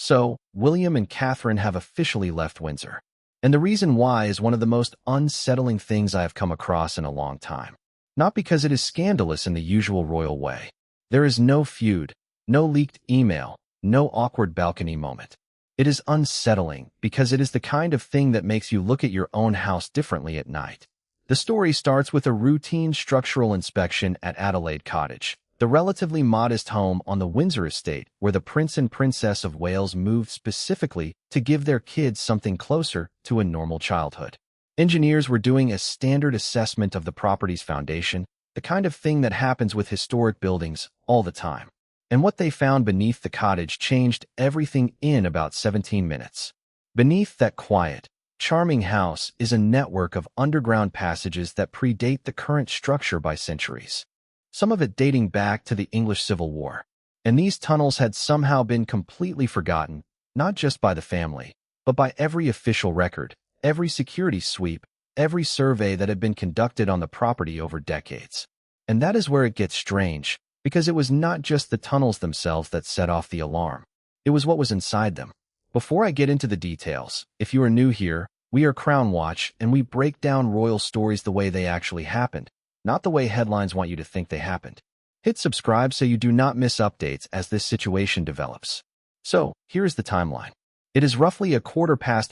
So, William and Catherine have officially left Windsor. And the reason why is one of the most unsettling things I have come across in a long time. Not because it is scandalous in the usual royal way. There is no feud, no leaked email, no awkward balcony moment. It is unsettling because it is the kind of thing that makes you look at your own house differently at night. The story starts with a routine structural inspection at Adelaide Cottage, the relatively modest home on the Windsor estate where the Prince and Princess of Wales moved specifically to give their kids something closer to a normal childhood. Engineers were doing a standard assessment of the property's foundation, the kind of thing that happens with historic buildings all the time. And what they found beneath the cottage changed everything in about 17 minutes. Beneath that quiet, charming house is a network of underground passages that predate the current structure by centuries, some of it dating back to the English Civil War. And these tunnels had somehow been completely forgotten, not just by the family, but by every official record, every security sweep, every survey that had been conducted on the property over decades. And that is where it gets strange, because it was not just the tunnels themselves that set off the alarm. It was what was inside them. Before I get into the details, if you are new here, we are Crown Watch, and we break down royal stories the way they actually happened, not the way headlines want you to think they happened. Hit subscribe so you do not miss updates as this situation develops. So, here is the timeline. It is roughly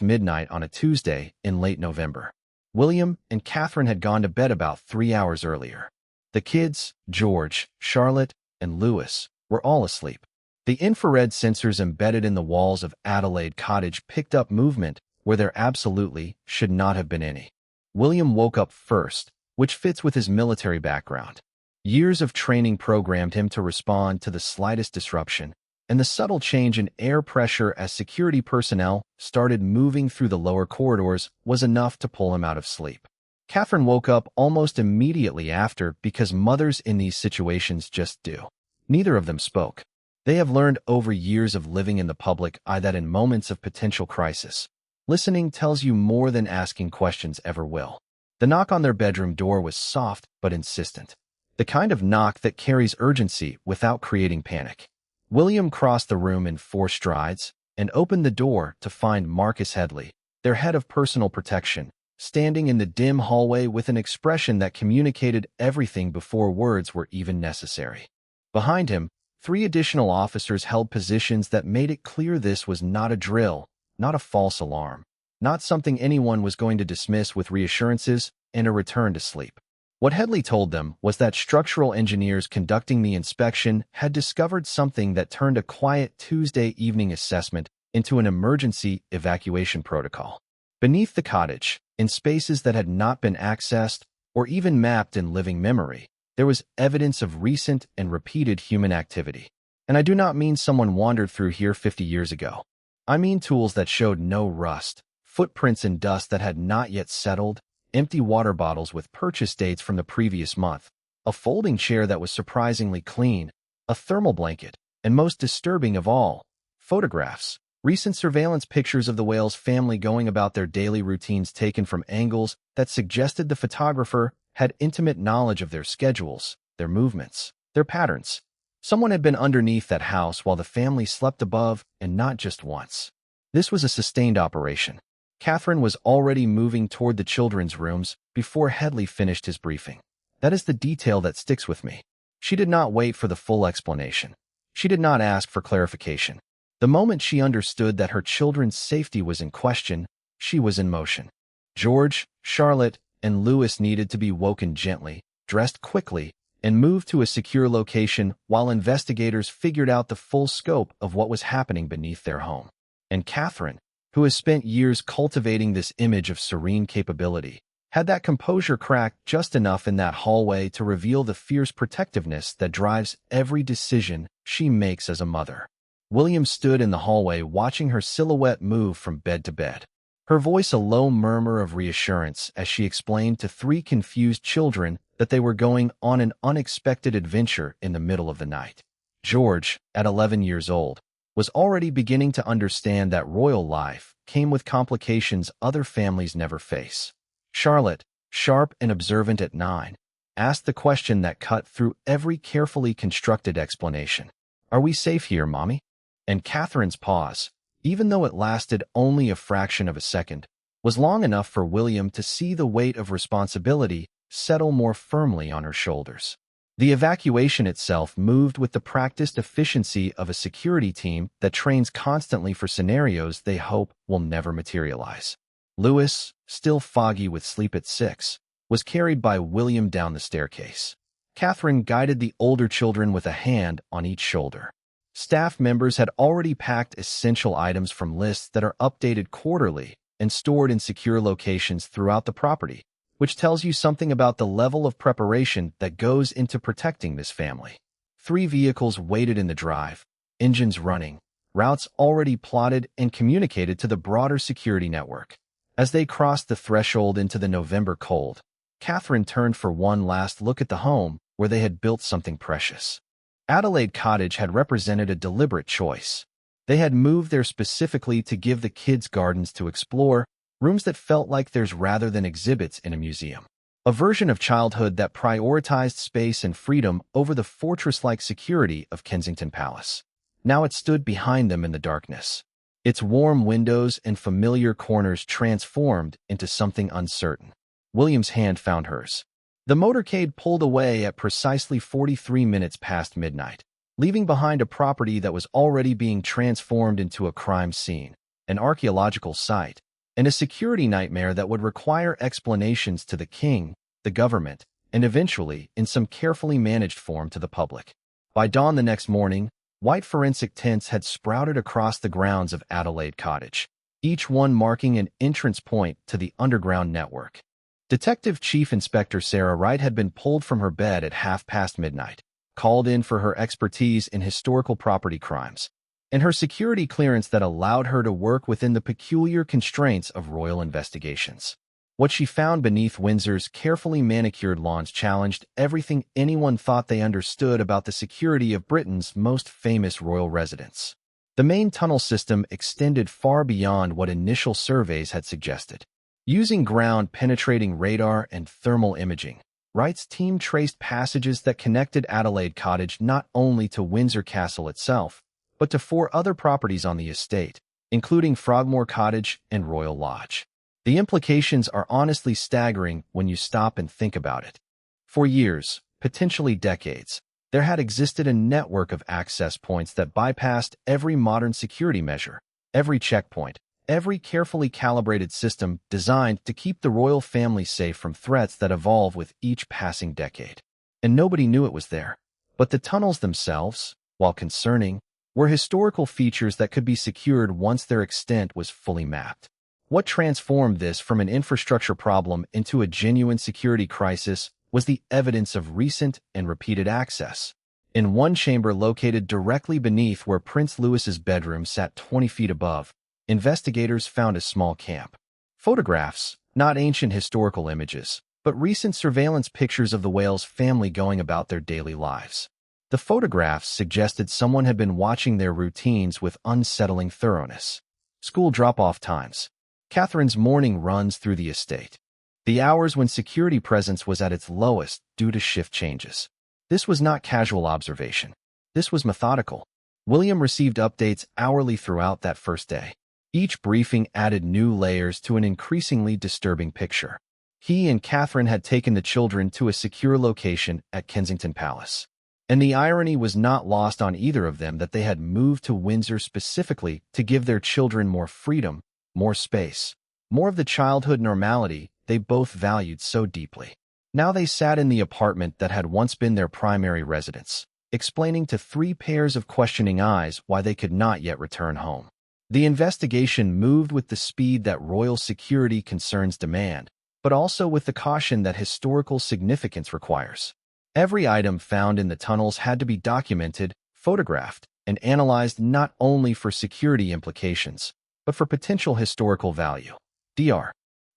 midnight on a Tuesday in late November. William and Catherine had gone to bed about 3 hours earlier. The kids, George, Charlotte, and Louis, were all asleep. The infrared sensors embedded in the walls of Adelaide Cottage picked up movement where there absolutely should not have been any. William woke up first, which fits with his military background. Years of training programmed him to respond to the slightest disruption, and the subtle change in air pressure as security personnel started moving through the lower corridors was enough to pull him out of sleep. Catherine woke up almost immediately after because mothers in these situations just do. Neither of them spoke. They have learned over years of living in the public eye that in moments of potential crisis, listening tells you more than asking questions ever will. The knock on their bedroom door was soft but insistent, the kind of knock that carries urgency without creating panic. William crossed the room in 4 strides and opened the door to find Marcus Headley, their head of personal protection, standing in the dim hallway with an expression that communicated everything before words were even necessary. Behind him, 3 additional officers held positions that made it clear this was not a drill, not a false alarm, not something anyone was going to dismiss with reassurances and a return to sleep. What Headley told them was that structural engineers conducting the inspection had discovered something that turned a quiet Tuesday evening assessment into an emergency evacuation protocol. Beneath the cottage, in spaces that had not been accessed or even mapped in living memory, there was evidence of recent and repeated human activity. And I do not mean someone wandered through here 50 years ago. I mean tools that showed no rust, footprints in dust that had not yet settled, empty water bottles with purchase dates from the previous month, a folding chair that was surprisingly clean, a thermal blanket, and most disturbing of all, photographs. Recent surveillance pictures of the Wales family going about their daily routines taken from angles that suggested the photographer had intimate knowledge of their schedules, their movements, their patterns. Someone had been underneath that house while the family slept above, and not just once. This was a sustained operation. Catherine was already moving toward the children's rooms before Headley finished his briefing. That is the detail that sticks with me. She did not wait for the full explanation. She did not ask for clarification. The moment she understood that her children's safety was in question, she was in motion. George, Charlotte, and Louis needed to be woken gently, dressed quickly, and moved to a secure location while investigators figured out the full scope of what was happening beneath their home. And Catherine, who has spent years cultivating this image of serene capability, had that composure cracked just enough in that hallway to reveal the fierce protectiveness that drives every decision she makes as a mother. William stood in the hallway watching her silhouette move from bed to bed, her voice a low murmur of reassurance as she explained to 3 confused children that they were going on an unexpected adventure in the middle of the night. George, at 11 years old, was already beginning to understand that royal life came with complications other families never face. Charlotte, sharp and observant at 9, asked the question that cut through every carefully constructed explanation. "Are we safe here, Mommy?" And Catherine's pause, even though it lasted only a fraction of a second, was long enough for William to see the weight of responsibility settle more firmly on her shoulders. The evacuation itself moved with the practiced efficiency of a security team that trains constantly for scenarios they hope will never materialize. Lewis, still foggy with sleep at 6, was carried by William down the staircase. Catherine guided the older children with a hand on each shoulder. Staff members had already packed essential items from lists that are updated quarterly and stored in secure locations throughout the property, which tells you something about the level of preparation that goes into protecting this family. 3 vehicles waited in the drive, engines running, routes already plotted and communicated to the broader security network. As they crossed the threshold into the November cold, Catherine turned for one last look at the home where they had built something precious. Adelaide Cottage had represented a deliberate choice. They had moved there specifically to give the kids gardens to explore, rooms that felt like theirs rather than exhibits in a museum. A version of childhood that prioritized space and freedom over the fortress-like security of Kensington Palace. Now it stood behind them in the darkness, its warm windows and familiar corners transformed into something uncertain. William's hand found hers. The motorcade pulled away at precisely 43 minutes past midnight, leaving behind a property that was already being transformed into a crime scene, an archaeological site, and a security nightmare that would require explanations to the king, the government, and eventually, in some carefully managed form, to the public. By dawn the next morning, white forensic tents had sprouted across the grounds of Adelaide Cottage, each one marking an entrance point to the underground network. Detective Chief Inspector Sarah Wright had been pulled from her bed at midnight, called in for her expertise in historical property crimes, and her security clearance that allowed her to work within the peculiar constraints of royal investigations. What she found beneath Windsor's carefully manicured lawns challenged everything anyone thought they understood about the security of Britain's most famous royal residence. The main tunnel system extended far beyond what initial surveys had suggested. Using ground-penetrating radar and thermal imaging, Wright's team traced passages that connected Adelaide Cottage not only to Windsor Castle itself, but to 4 other properties on the estate, including Frogmore Cottage and Royal Lodge. The implications are honestly staggering when you stop and think about it. For years, potentially decades, there had existed a network of access points that bypassed every modern security measure, every checkpoint, every carefully calibrated system designed to keep the royal family safe from threats that evolve with each passing decade. And nobody knew it was there. But the tunnels themselves, while concerning, were historical features that could be secured once their extent was fully mapped. What transformed this from an infrastructure problem into a genuine security crisis was the evidence of recent and repeated access. In one chamber located directly beneath where Prince Louis's bedroom sat 20 feet above, investigators found a small camp. Photographs, not ancient historical images, but recent surveillance pictures of the Wales family going about their daily lives. The photographs suggested someone had been watching their routines with unsettling thoroughness. School drop-off times. Catherine's morning runs through the estate. The hours when security presence was at its lowest due to shift changes. This was not casual observation. This was methodical. William received updates hourly throughout that first day. Each briefing added new layers to an increasingly disturbing picture. He and Catherine had taken the children to a secure location at Kensington Palace. And the irony was not lost on either of them that they had moved to Windsor specifically to give their children more freedom, more space, more of the childhood normality they both valued so deeply. Now they sat in the apartment that had once been their primary residence, explaining to 3 pairs of questioning eyes why they could not yet return home. The investigation moved with the speed that royal security concerns demand, but also with the caution that historical significance requires. Every item found in the tunnels had to be documented, photographed, and analyzed not only for security implications, but for potential historical value. Dr.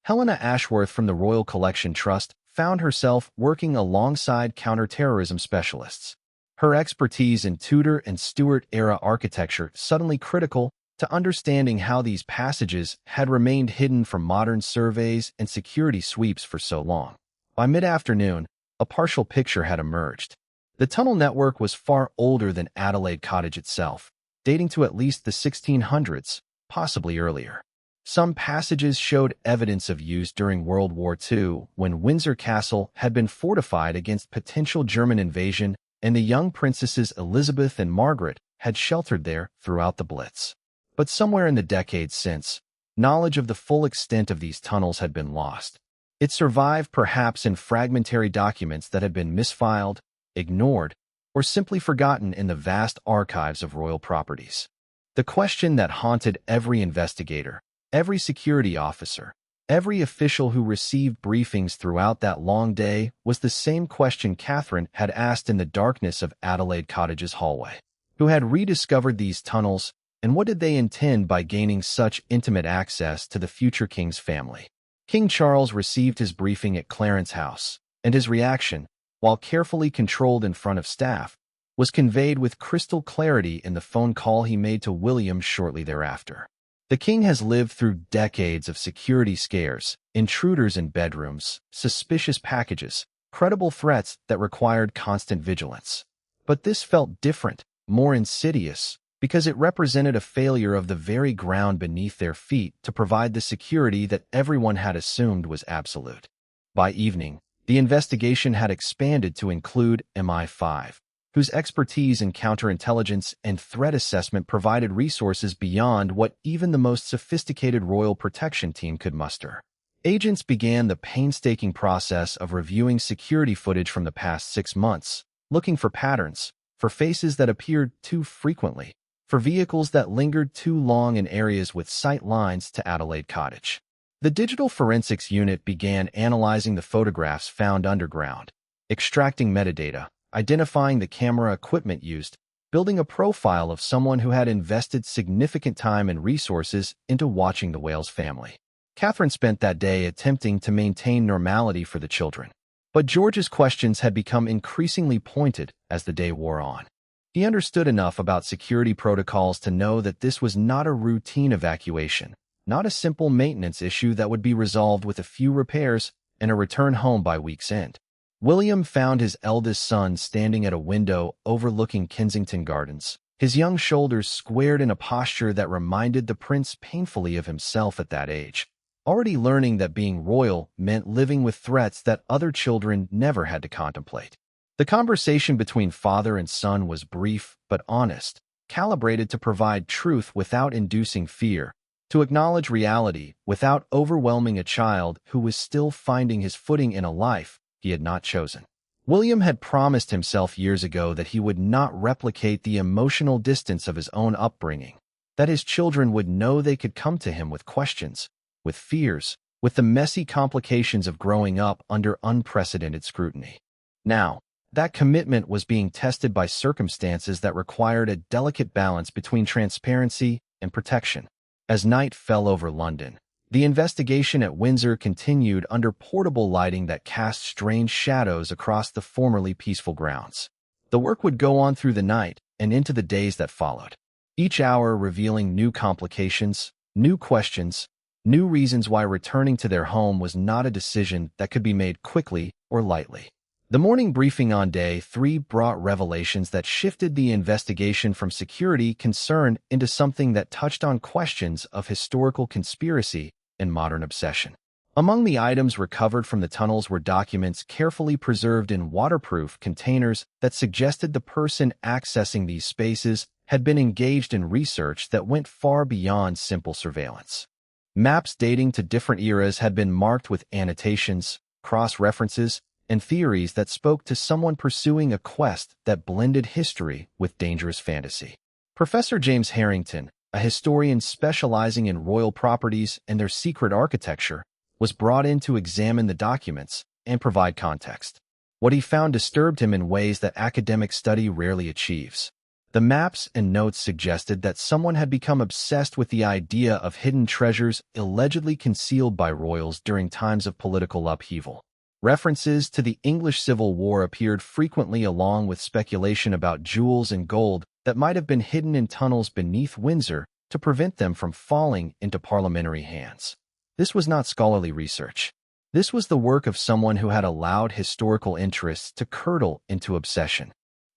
Helena Ashworth from the Royal Collection Trust found herself working alongside counterterrorism specialists. Her expertise in Tudor and Stuart-era architecture suddenly critical to understanding how these passages had remained hidden from modern surveys and security sweeps for so long. By mid-afternoon, a partial picture had emerged. The tunnel network was far older than Adelaide Cottage itself, dating to at least the 1600s, possibly earlier. Some passages showed evidence of use during World War II, when Windsor Castle had been fortified against potential German invasion, and the young princesses Elizabeth and Margaret had sheltered there throughout the Blitz. But somewhere in the decades since, knowledge of the full extent of these tunnels had been lost. It survived perhaps in fragmentary documents that had been misfiled, ignored, or simply forgotten in the vast archives of royal properties. The question that haunted every investigator, every security officer, every official who received briefings throughout that long day was the same question Catherine had asked in the darkness of Adelaide Cottage's hallway. Who had rediscovered these tunnels, and what did they intend by gaining such intimate access to the future king's family? King Charles received his briefing at Clarence House, and his reaction, while carefully controlled in front of staff, was conveyed with crystal clarity in the phone call he made to William shortly thereafter. The king has lived through decades of security scares, intruders in bedrooms, suspicious packages, credible threats that required constant vigilance. But this felt different, more insidious, because it represented a failure of the very ground beneath their feet to provide the security that everyone had assumed was absolute. By evening, the investigation had expanded to include MI5, whose expertise in counterintelligence and threat assessment provided resources beyond what even the most sophisticated royal protection team could muster. Agents began the painstaking process of reviewing security footage from the past 6 months, looking for patterns, for faces that appeared too frequently, for vehicles that lingered too long in areas with sight lines to Adelaide Cottage. The digital forensics unit began analyzing the photographs found underground, extracting metadata, identifying the camera equipment used, building a profile of someone who had invested significant time and resources into watching the Wales family. Catherine spent that day attempting to maintain normality for the children. But George's questions had become increasingly pointed as the day wore on. He understood enough about security protocols to know that this was not a routine evacuation, not a simple maintenance issue that would be resolved with a few repairs and a return home by week's end. William found his eldest son standing at a window overlooking Kensington Gardens, his young shoulders squared in a posture that reminded the prince painfully of himself at that age, already learning that being royal meant living with threats that other children never had to contemplate. The conversation between father and son was brief but honest, calibrated to provide truth without inducing fear, to acknowledge reality without overwhelming a child who was still finding his footing in a life he had not chosen. William had promised himself years ago that he would not replicate the emotional distance of his own upbringing, that his children would know they could come to him with questions, with fears, with the messy complications of growing up under unprecedented scrutiny. Now, that commitment was being tested by circumstances that required a delicate balance between transparency and protection. As night fell over London, the investigation at Windsor continued under portable lighting that cast strange shadows across the formerly peaceful grounds. The work would go on through the night and into the days that followed, each hour revealing new complications, new questions, new reasons why returning to their home was not a decision that could be made quickly or lightly. The morning briefing on day 3 brought revelations that shifted the investigation from security concern into something that touched on questions of historical conspiracy and modern obsession. Among the items recovered from the tunnels were documents carefully preserved in waterproof containers that suggested the person accessing these spaces had been engaged in research that went far beyond simple surveillance. Maps dating to different eras had been marked with annotations, cross-references, and theories that spoke to someone pursuing a quest that blended history with dangerous fantasy. Professor James Harrington, a historian specializing in royal properties and their secret architecture, was brought in to examine the documents and provide context. What he found disturbed him in ways that academic study rarely achieves. The maps and notes suggested that someone had become obsessed with the idea of hidden treasures allegedly concealed by royals during times of political upheaval. References to the English Civil War appeared frequently, along with speculation about jewels and gold that might have been hidden in tunnels beneath Windsor to prevent them from falling into parliamentary hands. This was not scholarly research. This was the work of someone who had allowed historical interests to curdle into obsession.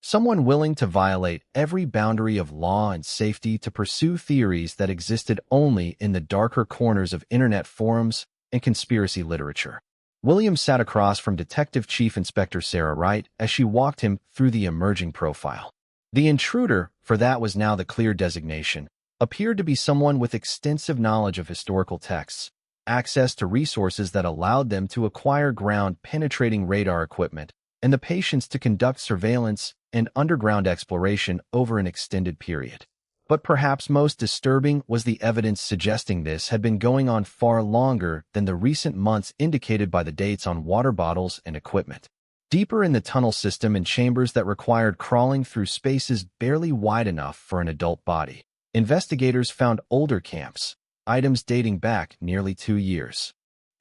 Someone willing to violate every boundary of law and safety to pursue theories that existed only in the darker corners of internet forums and conspiracy literature. William sat across from Detective Chief Inspector Sarah Wright as she walked him through the emerging profile. The intruder, for that was now the clear designation, appeared to be someone with extensive knowledge of historical texts, access to resources that allowed them to acquire ground-penetrating radar equipment, and the patience to conduct surveillance and underground exploration over an extended period. But perhaps most disturbing was the evidence suggesting this had been going on far longer than the recent months indicated by the dates on water bottles and equipment. Deeper in the tunnel system and chambers that required crawling through spaces barely wide enough for an adult body, investigators found older camps, items dating back nearly 2 years.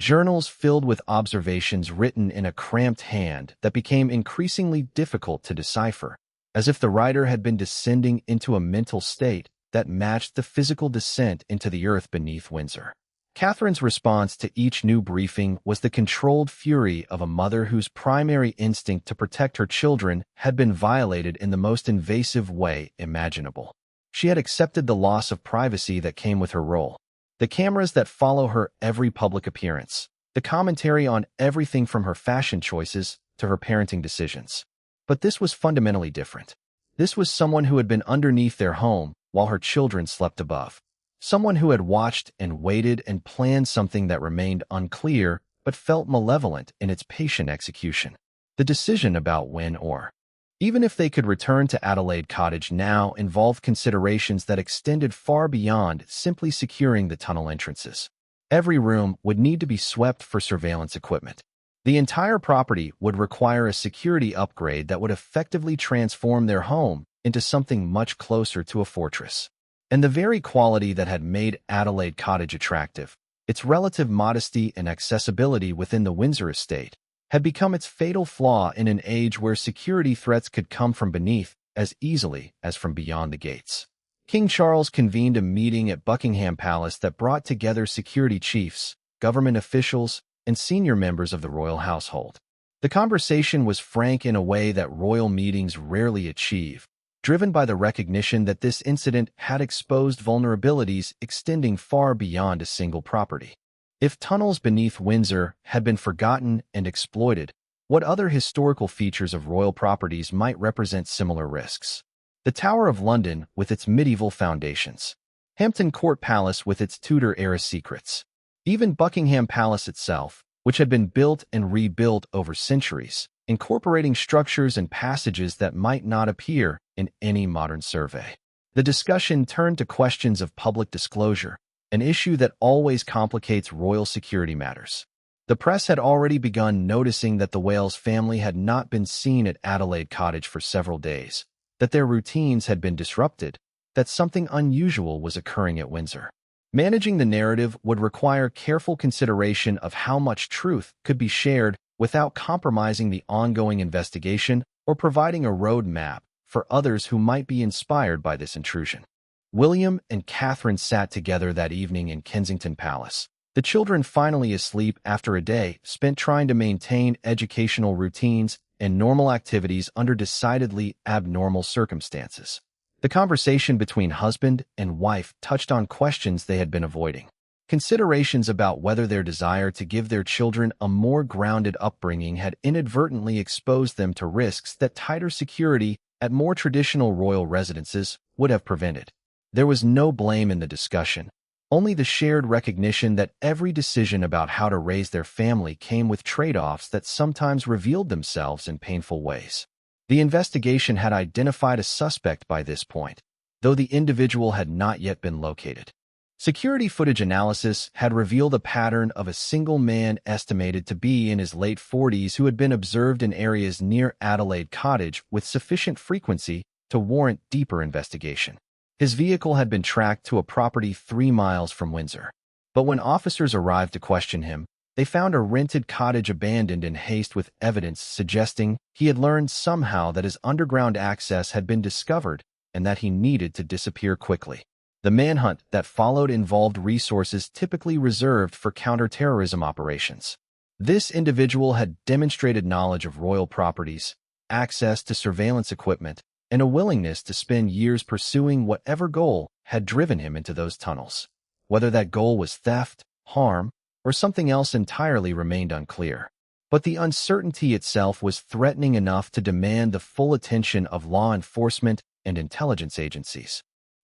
Journals filled with observations written in a cramped hand that became increasingly difficult to decipher, as if the writer had been descending into a mental state that matched the physical descent into the earth beneath Windsor. Catherine's response to each new briefing was the controlled fury of a mother whose primary instinct to protect her children had been violated in the most invasive way imaginable. She had accepted the loss of privacy that came with her role. The cameras that follow her every public appearance, the commentary on everything from her fashion choices to her parenting decisions. But this was fundamentally different. This was someone who had been underneath their home while her children slept above. Someone who had watched and waited and planned something that remained unclear but felt malevolent in its patient execution. The decision about when or even if they could return to Adelaide Cottage now involved considerations that extended far beyond simply securing the tunnel entrances. Every room would need to be swept for surveillance equipment. The entire property would require a security upgrade that would effectively transform their home into something much closer to a fortress. And the very quality that had made Adelaide Cottage attractive, its relative modesty and accessibility within the Windsor estate, had become its fatal flaw in an age where security threats could come from beneath as easily as from beyond the gates. King Charles convened a meeting at Buckingham Palace that brought together security chiefs, government officials, and senior members of the royal household. The conversation was frank in a way that royal meetings rarely achieve, driven by the recognition that this incident had exposed vulnerabilities extending far beyond a single property. If tunnels beneath Windsor had been forgotten and exploited, what other historical features of royal properties might represent similar risks? The Tower of London with its medieval foundations, Hampton Court Palace with its Tudor-era secrets, even Buckingham Palace itself, which had been built and rebuilt over centuries, incorporating structures and passages that might not appear in any modern survey. The discussion turned to questions of public disclosure, an issue that always complicates royal security matters. The press had already begun noticing that the Wales family had not been seen at Adelaide Cottage for several days, that their routines had been disrupted, that something unusual was occurring at Windsor. Managing the narrative would require careful consideration of how much truth could be shared without compromising the ongoing investigation or providing a roadmap for others who might be inspired by this intrusion. William and Catherine sat together that evening in Kensington Palace, the children finally asleep after a day spent trying to maintain educational routines and normal activities under decidedly abnormal circumstances. The conversation between husband and wife touched on questions they had been avoiding. Considerations about whether their desire to give their children a more grounded upbringing had inadvertently exposed them to risks that tighter security at more traditional royal residences would have prevented. There was no blame in the discussion, only the shared recognition that every decision about how to raise their family came with trade-offs that sometimes revealed themselves in painful ways. The investigation had identified a suspect by this point, though the individual had not yet been located. Security footage analysis had revealed a pattern of a single man estimated to be in his late 40s who had been observed in areas near Adelaide Cottage with sufficient frequency to warrant deeper investigation. His vehicle had been tracked to a property 3 miles from Windsor, but when officers arrived to question him, they found a rented cottage abandoned in haste with evidence suggesting he had learned somehow that his underground access had been discovered and that he needed to disappear quickly. The manhunt that followed involved resources typically reserved for counter-terrorism operations. This individual had demonstrated knowledge of royal properties, access to surveillance equipment, and a willingness to spend years pursuing whatever goal had driven him into those tunnels. Whether that goal was theft, harm, or something else entirely remained unclear. But the uncertainty itself was threatening enough to demand the full attention of law enforcement and intelligence agencies.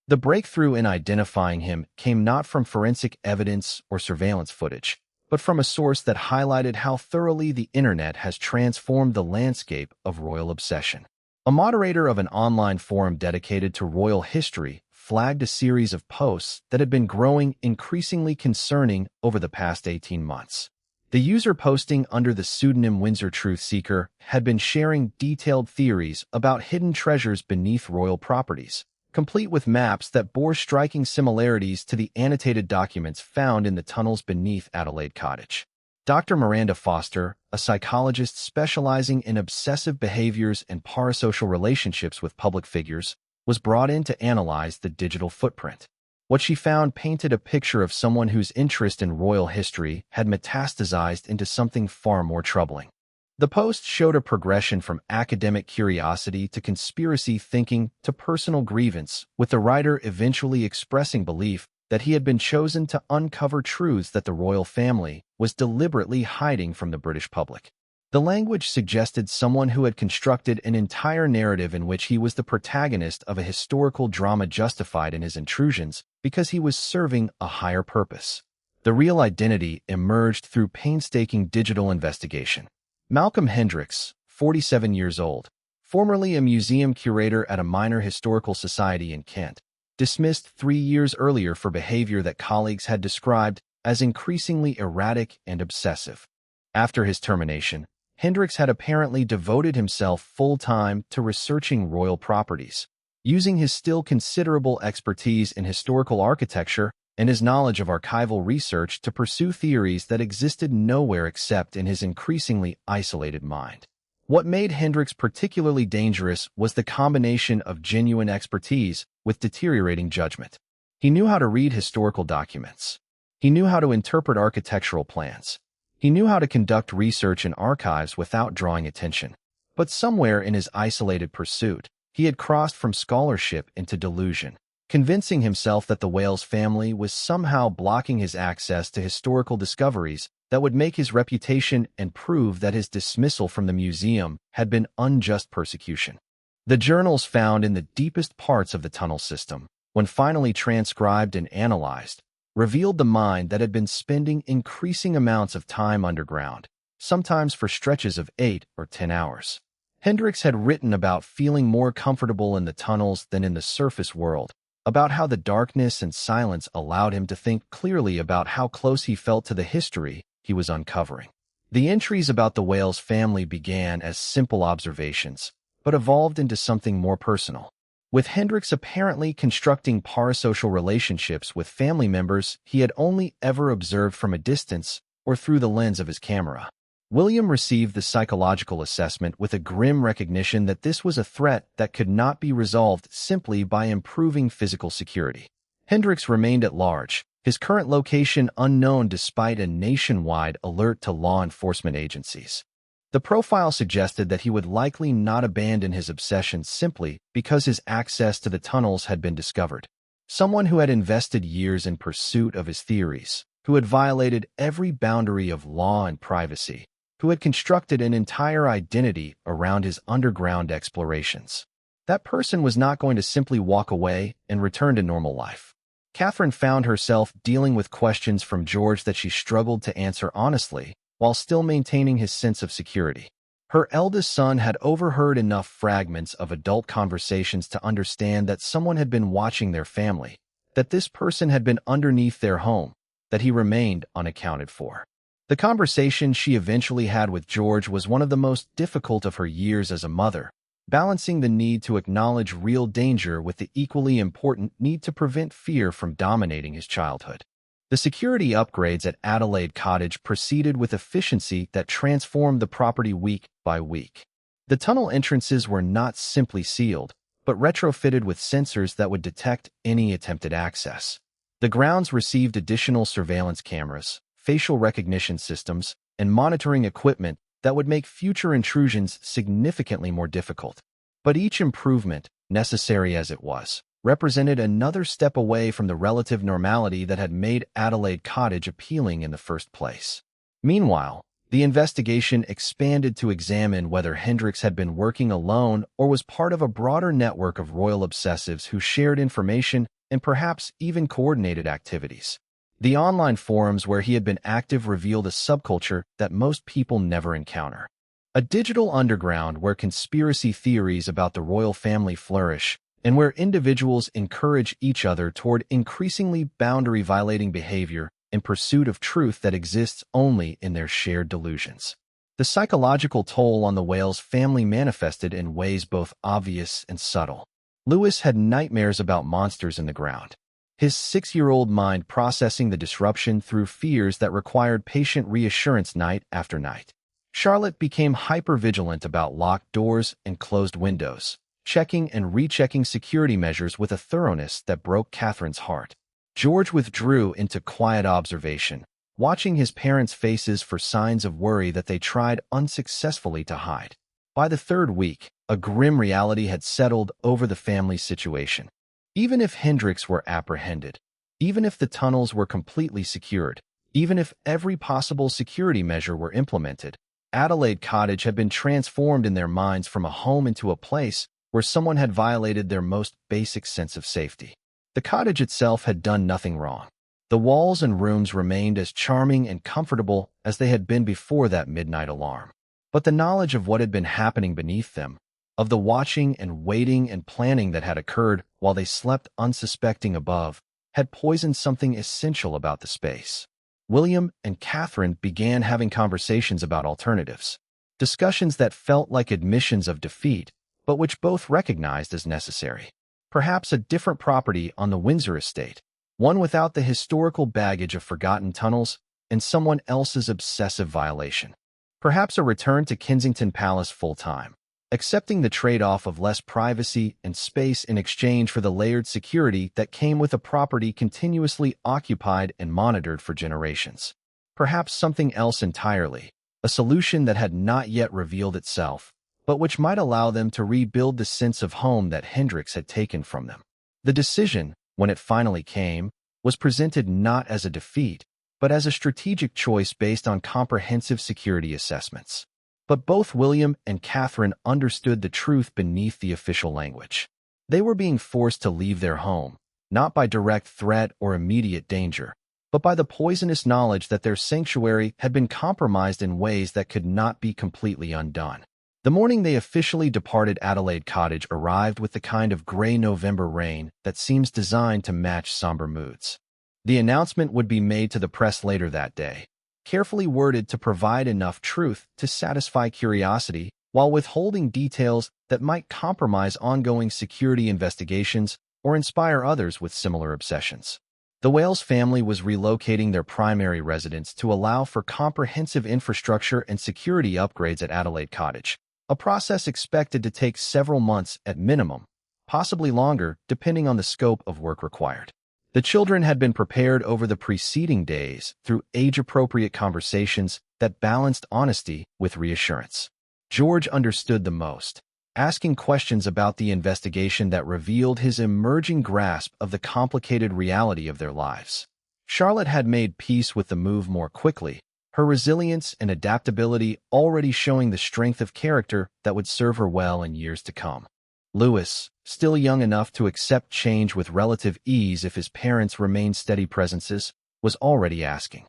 The breakthrough in identifying him came not from forensic evidence or surveillance footage, but from a source that highlighted how thoroughly the internet has transformed the landscape of royal obsession. A moderator of an online forum dedicated to royal history flagged a series of posts that had been growing increasingly concerning over the past 18 months. The user posting under the pseudonym Windsor Truth Seeker had been sharing detailed theories about hidden treasures beneath royal properties, complete with maps that bore striking similarities to the annotated documents found in the tunnels beneath Adelaide Cottage. Dr. Miranda Foster, a psychologist specializing in obsessive behaviors and parasocial relationships with public figures, was brought in to analyze the digital footprint. What she found painted a picture of someone whose interest in royal history had metastasized into something far more troubling. The post showed a progression from academic curiosity to conspiracy thinking to personal grievance, with the writer eventually expressing belief that he had been chosen to uncover truths that the royal family was deliberately hiding from the British public. The language suggested someone who had constructed an entire narrative in which he was the protagonist of a historical drama justified in his intrusions because he was serving a higher purpose. The real identity emerged through painstaking digital investigation. Malcolm Hendricks, 47 years old, formerly a museum curator at a minor historical society in Kent, dismissed 3 years earlier for behavior that colleagues had described as increasingly erratic and obsessive. After his termination, Hendricks had apparently devoted himself full-time to researching royal properties, using his still considerable expertise in historical architecture and his knowledge of archival research to pursue theories that existed nowhere except in his increasingly isolated mind. What made Hendricks particularly dangerous was the combination of genuine expertise with deteriorating judgment. He knew how to read historical documents. He knew how to interpret architectural plans. He knew how to conduct research in archives without drawing attention. But somewhere in his isolated pursuit, he had crossed from scholarship into delusion, convincing himself that the Wales family was somehow blocking his access to historical discoveries that would make his reputation and prove that his dismissal from the museum had been unjust persecution. The journals found in the deepest parts of the tunnel system, when finally transcribed and analyzed, revealed the mind that had been spending increasing amounts of time underground, sometimes for stretches of 8 or 10 hours. Hendricks had written about feeling more comfortable in the tunnels than in the surface world, about how the darkness and silence allowed him to think clearly about how close he felt to the history he was uncovering. The entries about the Wales family began as simple observations, but evolved into something more personal. With Hendricks apparently constructing parasocial relationships with family members he had only ever observed from a distance or through the lens of his camera. William received the psychological assessment with a grim recognition that this was a threat that could not be resolved simply by improving physical security. Hendricks remained at large, his current location unknown despite a nationwide alert to law enforcement agencies. The profile suggested that he would likely not abandon his obsession simply because his access to the tunnels had been discovered. Someone who had invested years in pursuit of his theories, who had violated every boundary of law and privacy, who had constructed an entire identity around his underground explorations. That person was not going to simply walk away and return to normal life. Catherine found herself dealing with questions from George that she struggled to answer honestly, while still maintaining his sense of security. Her eldest son had overheard enough fragments of adult conversations to understand that someone had been watching their family, that this person had been underneath their home, that he remained unaccounted for. The conversation she eventually had with George was one of the most difficult of her years as a mother, balancing the need to acknowledge real danger with the equally important need to prevent fear from dominating his childhood. The security upgrades at Adelaide Cottage proceeded with efficiency that transformed the property week by week. The tunnel entrances were not simply sealed, but retrofitted with sensors that would detect any attempted access. The grounds received additional surveillance cameras, facial recognition systems, and monitoring equipment that would make future intrusions significantly more difficult. But each improvement, necessary as it was, represented another step away from the relative normality that had made Adelaide Cottage appealing in the first place. Meanwhile, the investigation expanded to examine whether Hendricks had been working alone or was part of a broader network of royal obsessives who shared information and perhaps even coordinated activities. The online forums where he had been active revealed a subculture that most people never encounter. A digital underground where conspiracy theories about the royal family flourish and where individuals encourage each other toward increasingly boundary-violating behavior in pursuit of truth that exists only in their shared delusions. The psychological toll on the Wales family manifested in ways both obvious and subtle. Lewis had nightmares about monsters in the ground, his 6-year-old mind processing the disruption through fears that required patient reassurance night after night. Charlotte became hyper-vigilant about locked doors and closed windows, checking and rechecking security measures with a thoroughness that broke Catherine's heart. George withdrew into quiet observation, watching his parents' faces for signs of worry that they tried unsuccessfully to hide. By the third week, a grim reality had settled over the family's situation. Even if Hendricks were apprehended, even if the tunnels were completely secured, even if every possible security measure were implemented, Adelaide Cottage had been transformed in their minds from a home into a place where someone had violated their most basic sense of safety. The cottage itself had done nothing wrong. The walls and rooms remained as charming and comfortable as they had been before that midnight alarm. But the knowledge of what had been happening beneath them, of the watching and waiting and planning that had occurred while they slept unsuspecting above, had poisoned something essential about the space. William and Catherine began having conversations about alternatives, discussions that felt like admissions of defeat, but which both recognized as necessary. Perhaps a different property on the Windsor estate, one without the historical baggage of forgotten tunnels and someone else's obsessive violation. Perhaps a return to Kensington Palace full-time, accepting the trade-off of less privacy and space in exchange for the layered security that came with a property continuously occupied and monitored for generations. Perhaps something else entirely, a solution that had not yet revealed itself, but which might allow them to rebuild the sense of home that Hendricks had taken from them. The decision, when it finally came, was presented not as a defeat, but as a strategic choice based on comprehensive security assessments. But both William and Catherine understood the truth beneath the official language. They were being forced to leave their home, not by direct threat or immediate danger, but by the poisonous knowledge that their sanctuary had been compromised in ways that could not be completely undone. The morning they officially departed Adelaide Cottage arrived with the kind of gray November rain that seems designed to match somber moods. The announcement would be made to the press later that day, carefully worded to provide enough truth to satisfy curiosity while withholding details that might compromise ongoing security investigations or inspire others with similar obsessions. The Wales family was relocating their primary residence to allow for comprehensive infrastructure and security upgrades at Adelaide Cottage, a process expected to take several months at minimum, possibly longer depending on the scope of work required. The children had been prepared over the preceding days through age-appropriate conversations that balanced honesty with reassurance. George understood the most, asking questions about the investigation that revealed his emerging grasp of the complicated reality of their lives. Charlotte had made peace with the move more quickly, her resilience and adaptability already showing the strength of character that would serve her well in years to come. Lewis, still young enough to accept change with relative ease if his parents remained steady presences, was already asking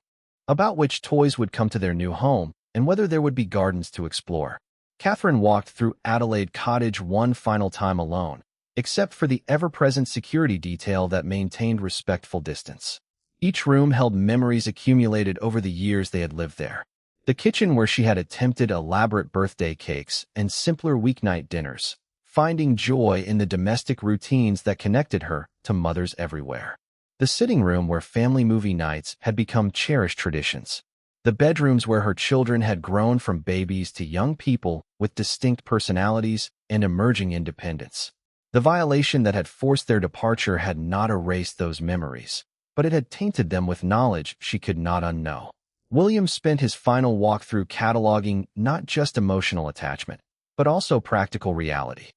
about which toys would come to their new home and whether there would be gardens to explore. Catherine walked through Adelaide Cottage one final time alone, except for the ever-present security detail that maintained respectful distance. Each room held memories accumulated over the years they had lived there. The kitchen where she had attempted elaborate birthday cakes and simpler weeknight dinners, finding joy in the domestic routines that connected her to mothers everywhere. The sitting room where family movie nights had become cherished traditions. The bedrooms where her children had grown from babies to young people with distinct personalities and emerging independence. The violation that had forced their departure had not erased those memories, but it had tainted them with knowledge she could not unknow. William spent his final walkthrough cataloging not just emotional attachment, but also practical reality.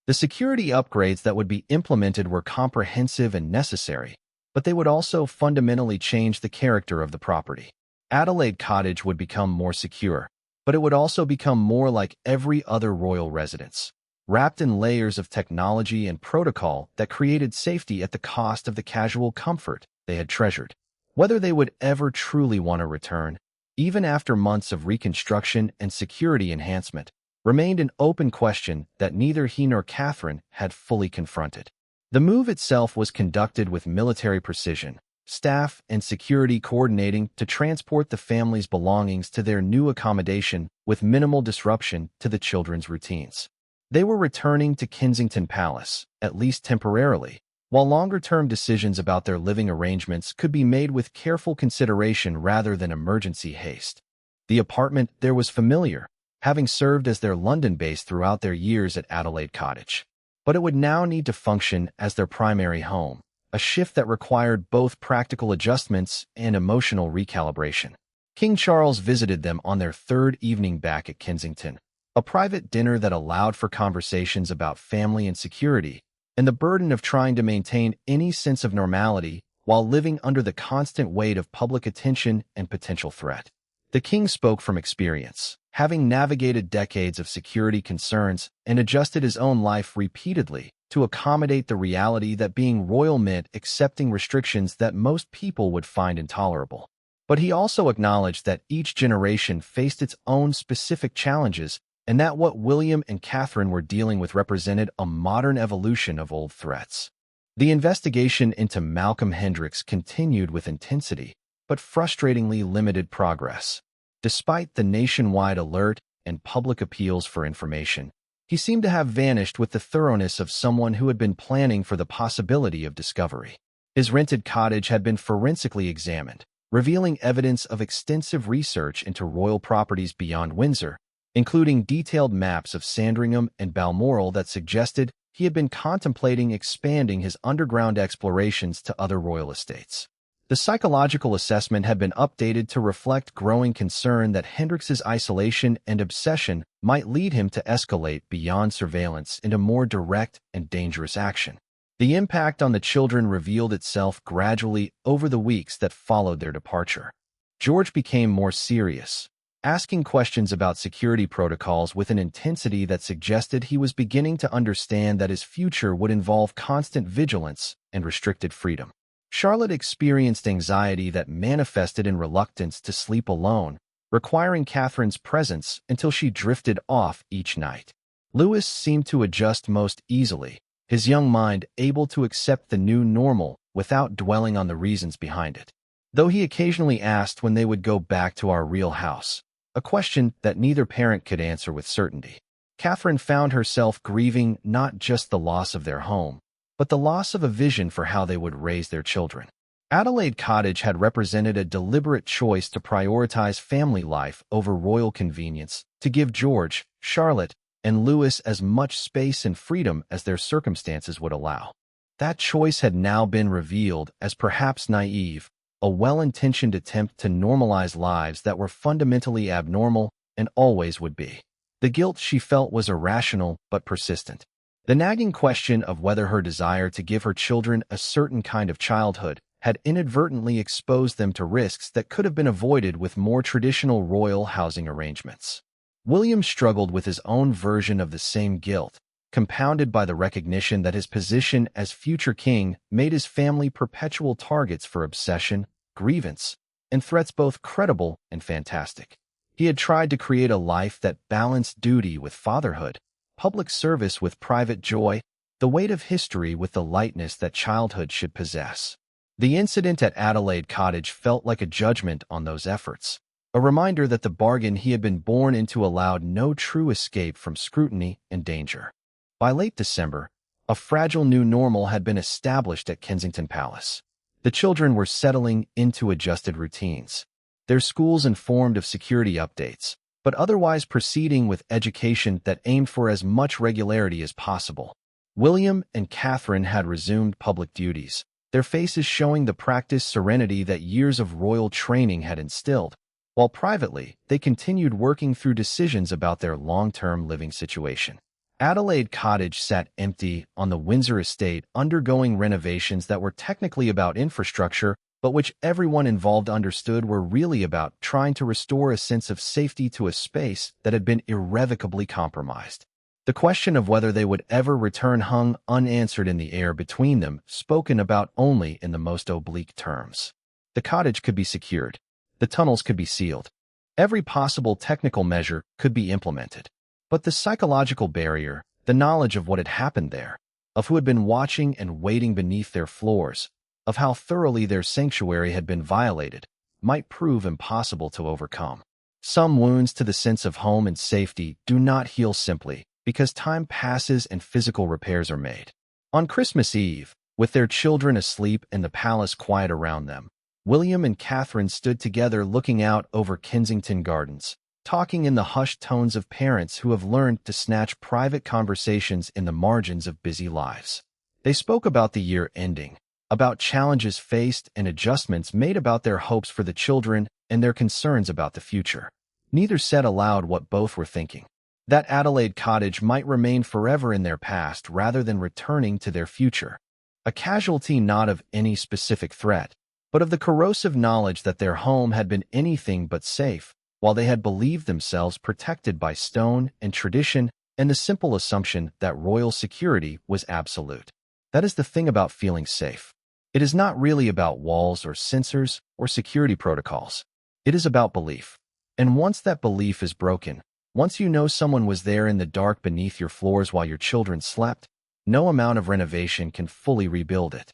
The security upgrades that would be implemented were comprehensive and necessary, but they would also fundamentally change the character of the property. Adelaide Cottage would become more secure, but it would also become more like every other royal residence, wrapped in layers of technology and protocol that created safety at the cost of the casual comfort they had treasured. Whether they would ever truly want to return, even after months of reconstruction and security enhancement, remained an open question that neither he nor Catherine had fully confronted. The move itself was conducted with military precision, staff and security coordinating to transport the family's belongings to their new accommodation with minimal disruption to the children's routines. They were returning to Kensington Palace, at least temporarily, while longer-term decisions about their living arrangements could be made with careful consideration rather than emergency haste. The apartment there was familiar, having served as their London base throughout their years at Adelaide Cottage. But it would now need to function as their primary home, a shift that required both practical adjustments and emotional recalibration. King Charles visited them on their third evening back at Kensington, a private dinner that allowed for conversations about family and security, and the burden of trying to maintain any sense of normality while living under the constant weight of public attention and potential threat. The king spoke from experience, having navigated decades of security concerns and adjusted his own life repeatedly to accommodate the reality that being royal meant accepting restrictions that most people would find intolerable. But he also acknowledged that each generation faced its own specific challenges and that what William and Catherine were dealing with represented a modern evolution of old threats. The investigation into Malcolm Hendricks continued with intensity, but frustratingly limited progress. Despite the nationwide alert and public appeals for information, he seemed to have vanished with the thoroughness of someone who had been planning for the possibility of discovery. His rented cottage had been forensically examined, revealing evidence of extensive research into royal properties beyond Windsor, including detailed maps of Sandringham and Balmoral that suggested he had been contemplating expanding his underground explorations to other royal estates. The psychological assessment had been updated to reflect growing concern that Hendricks's isolation and obsession might lead him to escalate beyond surveillance into more direct and dangerous action. The impact on the children revealed itself gradually over the weeks that followed their departure. George became more serious, asking questions about security protocols with an intensity that suggested he was beginning to understand that his future would involve constant vigilance and restricted freedom. Charlotte experienced anxiety that manifested in reluctance to sleep alone, requiring Catherine's presence until she drifted off each night. Louis seemed to adjust most easily, his young mind able to accept the new normal without dwelling on the reasons behind it. Though he occasionally asked when they would go back to our real house, a question that neither parent could answer with certainty. Catherine found herself grieving not just the loss of their home, but the loss of a vision for how they would raise their children. Adelaide Cottage had represented a deliberate choice to prioritize family life over royal convenience, to give George, Charlotte, and Louis as much space and freedom as their circumstances would allow. That choice had now been revealed as perhaps naive, a well-intentioned attempt to normalize lives that were fundamentally abnormal and always would be. The guilt she felt was irrational but persistent. The nagging question of whether her desire to give her children a certain kind of childhood had inadvertently exposed them to risks that could have been avoided with more traditional royal housing arrangements. William struggled with his own version of the same guilt, compounded by the recognition that his position as future king made his family perpetual targets for obsession, grievance, and threats both credible and fantastic. He had tried to create a life that balanced duty with fatherhood, public service with private joy, the weight of history with the lightness that childhood should possess. The incident at Adelaide Cottage felt like a judgment on those efforts, a reminder that the bargain he had been born into allowed no true escape from scrutiny and danger. By late December, a fragile new normal had been established at Kensington Palace. The children were settling into adjusted routines, their schools informed of security updates, but otherwise proceeding with education that aimed for as much regularity as possible. William and Catherine had resumed public duties, their faces showing the practiced serenity that years of royal training had instilled, while privately, they continued working through decisions about their long-term living situation. Adelaide Cottage sat empty on the Windsor estate, undergoing renovations that were technically about infrastructure, but which everyone involved understood were really about trying to restore a sense of safety to a space that had been irrevocably compromised. The question of whether they would ever return hung unanswered in the air between them, spoken about only in the most oblique terms. The cottage could be secured. The tunnels could be sealed. Every possible technical measure could be implemented. But the psychological barrier, the knowledge of what had happened there, of who had been watching and waiting beneath their floors, of how thoroughly their sanctuary had been violated, might prove impossible to overcome. Some wounds to the sense of home and safety do not heal simply because time passes and physical repairs are made. On Christmas Eve, with their children asleep and the palace quiet around them, William and Catherine stood together looking out over Kensington Gardens, talking in the hushed tones of parents who have learned to snatch private conversations in the margins of busy lives. They spoke about the year ending, about challenges faced and adjustments made, about their hopes for the children and their concerns about the future. Neither said aloud what both were thinking: that Adelaide Cottage might remain forever in their past rather than returning to their future. A casualty not of any specific threat, but of the corrosive knowledge that their home had been anything but safe, while they had believed themselves protected by stone and tradition and the simple assumption that royal security was absolute. That is the thing about feeling safe. It is not really about walls or sensors or security protocols. It is about belief. And once that belief is broken, once you know someone was there in the dark beneath your floors while your children slept, no amount of renovation can fully rebuild it.